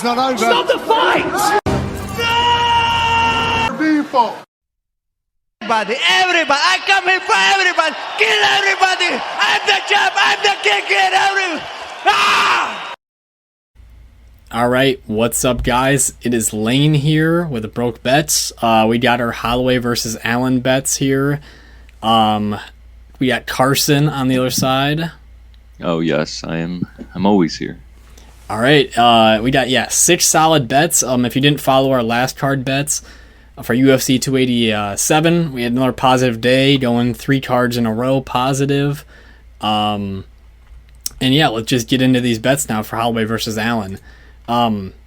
fight's not over. Stop the fight! People. Everybody, I come here for everybody. Kill everybody. I'm the champ. I'm the king. Kill everybody. Ah! All right, what's up, guys? It is Lane here with the Broke Bets. We got our Holloway versus Allen bets here. We got Carson on the other side. Oh yes, I'm always here. All right, we got 6 solid bets. If you didn't follow our last card bets for UFC 287, we had another positive day, going 3 cards in a row positive. And yeah, let's just get into these bets now for Holloway versus Allen.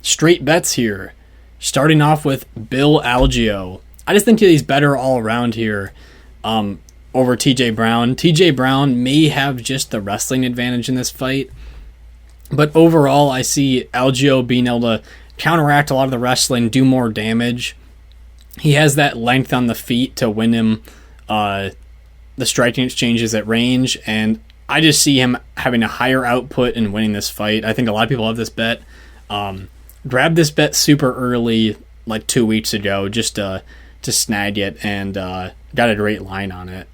Straight bets here. Starting off with Bill Algeo. I just think he's better all around here over TJ Brown. TJ Brown may have just the wrestling advantage in this fight, but overall I see Algeo being able to counteract a lot of the wrestling, do more damage. He has that length on the feet to win him the striking exchanges at range, and I just see him having a higher output and winning this fight. I think a lot of people have this bet. Grabbed this bet super early, like 2 weeks ago, just to snag it, and got a great line on it.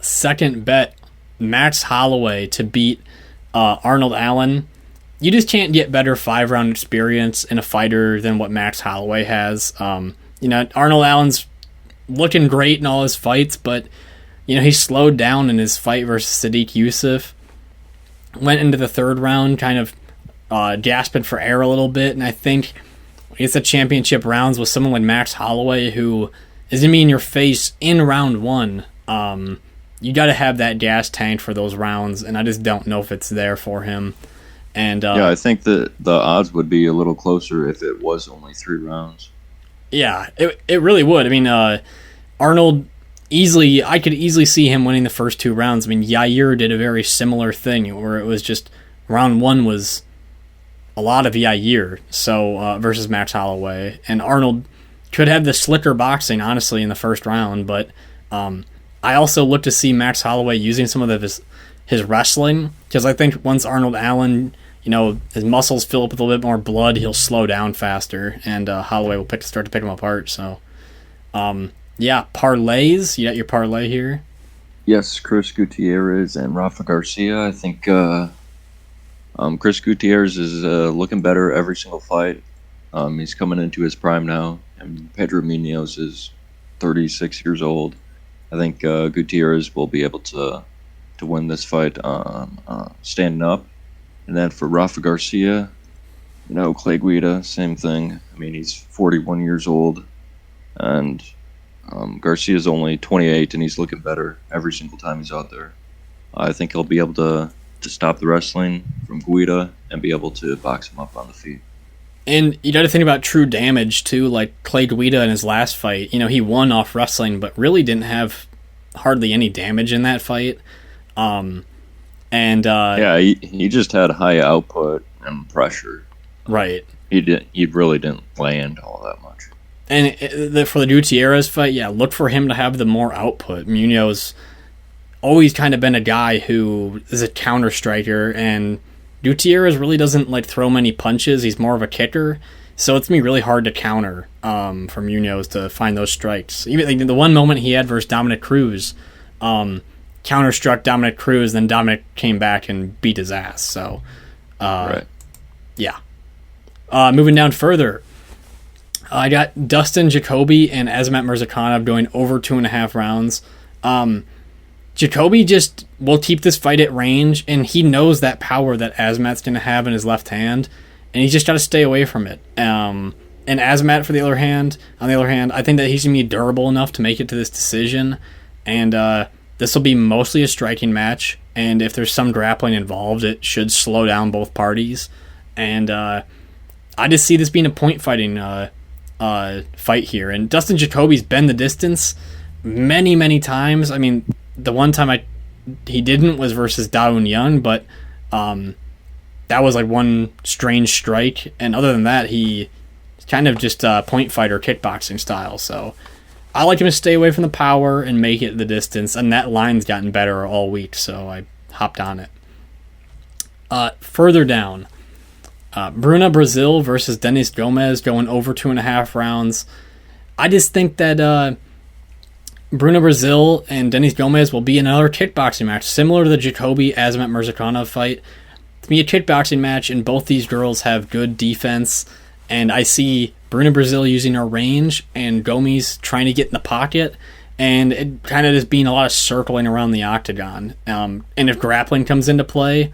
Second bet, Max Holloway to beat Arnold Allen. You just can't get better 5-round experience in a fighter than what Max Holloway has. Arnold Allen's looking great in all his fights, but he slowed down in his fight versus Sadiq Yusuff. Went into the third round kind of gasping for air a little bit, and I think it's the championship rounds with someone like Max Holloway, who is going to be in your face in round 1. You got to have that gas tank for those rounds, and I just don't know if it's there for him. And I think that the odds would be a little closer if it was only 3 rounds. Yeah, it really would. I mean, Arnold I could easily see him winning the first 2 rounds. I mean, Yair did a very similar thing where it was just round 1 was a lot of Yair, so versus Max Holloway, and Arnold could have the slicker boxing, honestly, in the first round. But I also look to see Max Holloway using some of his wrestling, because I think once Arnold Allen, his muscles fill up with a little bit more blood, he'll slow down faster, and Holloway will start to pick him apart. So, parlays. You got your parlay here? Yes, Chris Gutierrez and Rafa Garcia. I think Chris Gutierrez is looking better every single fight. He's coming into his prime now, and Pedro Munhoz is 36 years old. I think Gutierrez will be able to win this fight standing up. And then for Rafa Garcia, Clay Guida, same thing. I mean, he's 41 years old, and Garcia's only 28, and he's looking better every single time he's out there. I think he'll be able to stop the wrestling from Guida and be able to box him up on the feet. And you got to think about true damage too, like Clay Guida in his last fight. He won off wrestling, but really didn't have hardly any damage in that fight. He just had high output and pressure. Right. He really didn't land all that much. And for the Gutierrez fight, look for him to have the more output. Munhoz always kind of been a guy who is a counter striker, and Gutierrez really doesn't throw many punches. He's more of a kicker, so it's gonna be really hard to counter for Munhoz to find those strikes. Even the one moment he had versus Dominic Cruz, counter-struck Dominic Cruz, then Dominic came back and beat his ass. So, right. Yeah. Moving down further, I got Dustin Jacoby and Azamat Murzakanov going over 2.5 rounds. Jacoby just will keep this fight at range, and he knows that power that Azamat's going to have in his left hand, and he's just got to stay away from it. And Azamat, on the other hand, I think that he's going to be durable enough to make it to this decision, and this will be mostly a striking match, and if there's some grappling involved, it should slow down both parties. And I just see this being a point-fighting fight here, and Dustin Jacoby's been the distance many, many times. I mean, the one time he didn't was versus Daun Young, but that was one strange strike, and other than that, he's kind of just a point fighter kickboxing style. So I like him to stay away from the power and make it the distance, and that line's gotten better all week, so I hopped on it. Further down, Bruno Brazil versus Denise Gomes going over 2.5 rounds. I just think that Bruno Brazil and Denise Gomes will be another kickboxing match, similar to the Jacoby Azamat Mirzakhanov fight. To me, a kickboxing match, and both these girls have good defense, and I see Bruno Brazil using her range and Gomes trying to get in the pocket, and it kind of just being a lot of circling around the octagon. And if grappling comes into play,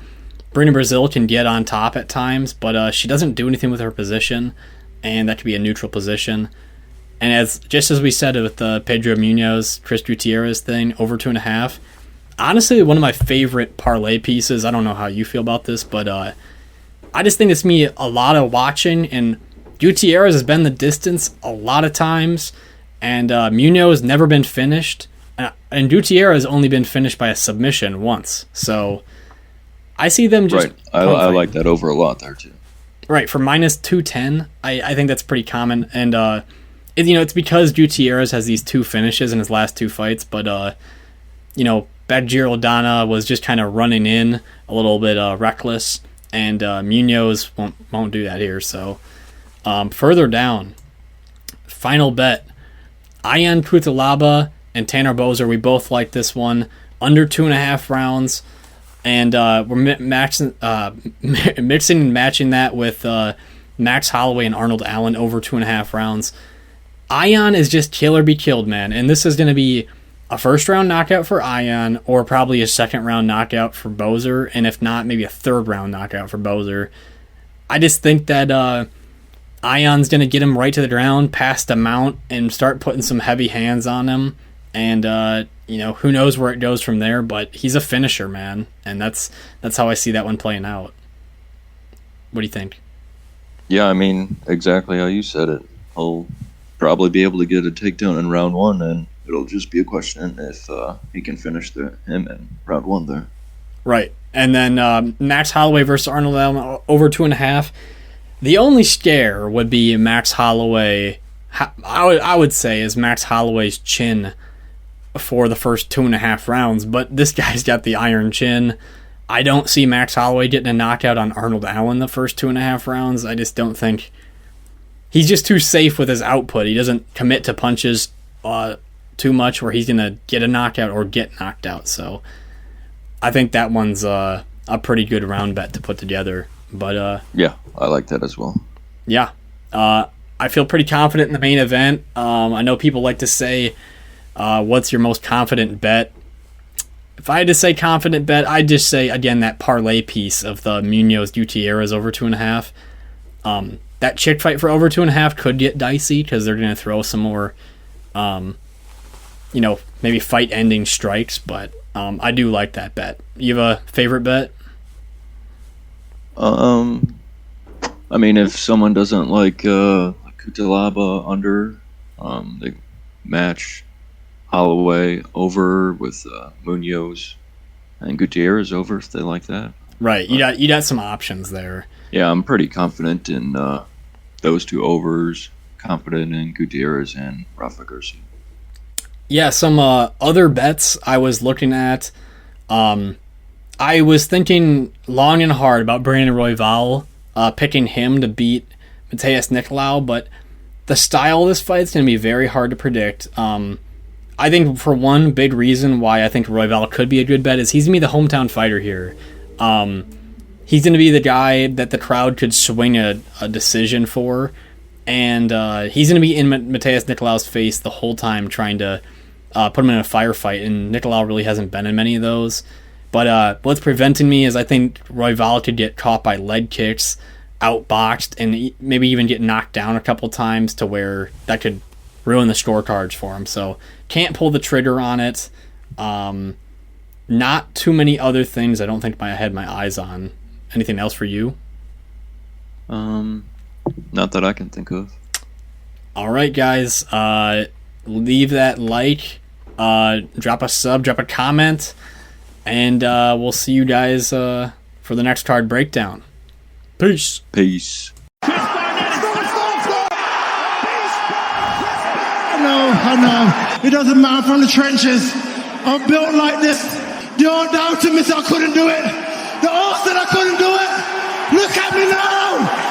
Bruno Brazil can get on top at times, but she doesn't do anything with her position, and that could be a neutral position. And just as we said with the Pedro Munhoz, Chris Gutierrez thing, over 2.5, honestly, one of my favorite parlay pieces. I don't know how you feel about this, but I just think it's me a lot of watching, and Gutierrez has been the distance a lot of times, and Munhoz has never been finished, and Gutierrez has only been finished by a submission once. So I see them just... Right, I like that over a lot there, too. Right, for minus 210, I think that's pretty common, and it's because Gutierrez has these 2 finishes in his last 2 fights, but Badgirodana was just kind of running in a little bit reckless, and Munhoz won't do that here. So further down, final bet, Ian Cutelaba and Tanner Boser. We both like this one, under 2.5 rounds, and we're mixing and matching that with Max Holloway and Arnold Allen over 2.5 rounds. Ion is just kill or be killed, man, and this is going to be a first-round knockout for Ion, or probably a second-round knockout for Boser, and if not, maybe a third-round knockout for Boser. I just think that Ion's going to get him right to the ground, past the mount, and start putting some heavy hands on him, and who knows where it goes from there, but he's a finisher, man, and that's how I see that one playing out. What do you think? Yeah, I mean, exactly how you said it. He'll probably be able to get a takedown in round 1, and it'll just be a question if he can finish him in round 1 there. Right. And then Max Holloway versus Arnold Allen over 2.5. The only scare would be Max Holloway. I would say is Max Holloway's chin for the first 2.5 rounds, but this guy's got the iron chin. I don't see Max Holloway getting a knockout on Arnold Allen the first 2.5 rounds. I just don't think... He's just too safe with his output. He doesn't commit to punches too much where he's going to get a knockout or get knocked out. So I think that one's a pretty good round bet to put together. But yeah, I like that as well. Yeah. I feel pretty confident in the main event. I know people like to say, what's your most confident bet? If I had to say confident bet, I'd just say, again, that parlay piece of the Munhoz Gutierrez over 2.5. That chick fight for over 2.5 could get dicey because they're going to throw some more, maybe fight-ending strikes. But I do like that bet. You have a favorite bet? I mean, if someone doesn't like Cutelaba under, they match Holloway over with Munhoz and Gutierrez over if they like that. Right, you got some options there. Yeah, I'm pretty confident in those 2 overs. Confident in Gutierrez and Rafa Garcia. Yeah, some other bets I was looking at. I was thinking long and hard about Brandon Royval, picking him to beat Matheus Nicolau, but the style of this fight is going to be very hard to predict. I think for one big reason why I think Royval could be a good bet is he's going to be the hometown fighter here. He's going to be the guy that the crowd could swing a decision for, and he's going to be in Matheus Nicolau's face the whole time trying to put him in a firefight, and Nicolau really hasn't been in many of those. But what's preventing me is I think Royval could get caught by leg kicks, outboxed, and maybe even get knocked down a couple times to where that could ruin the scorecards for him. So can't pull the trigger on it. Not too many other things I don't think I had my eyes on. Anything else for you? Not that I can think of. All right, guys. Leave that like, drop a sub, drop a comment, and we'll see you guys for the next card breakdown. Peace. Peace. I know. It doesn't matter from the trenches. I'm built like this. Don't doubt me, so I couldn't do it. The odds that I couldn't do it. Look at me now!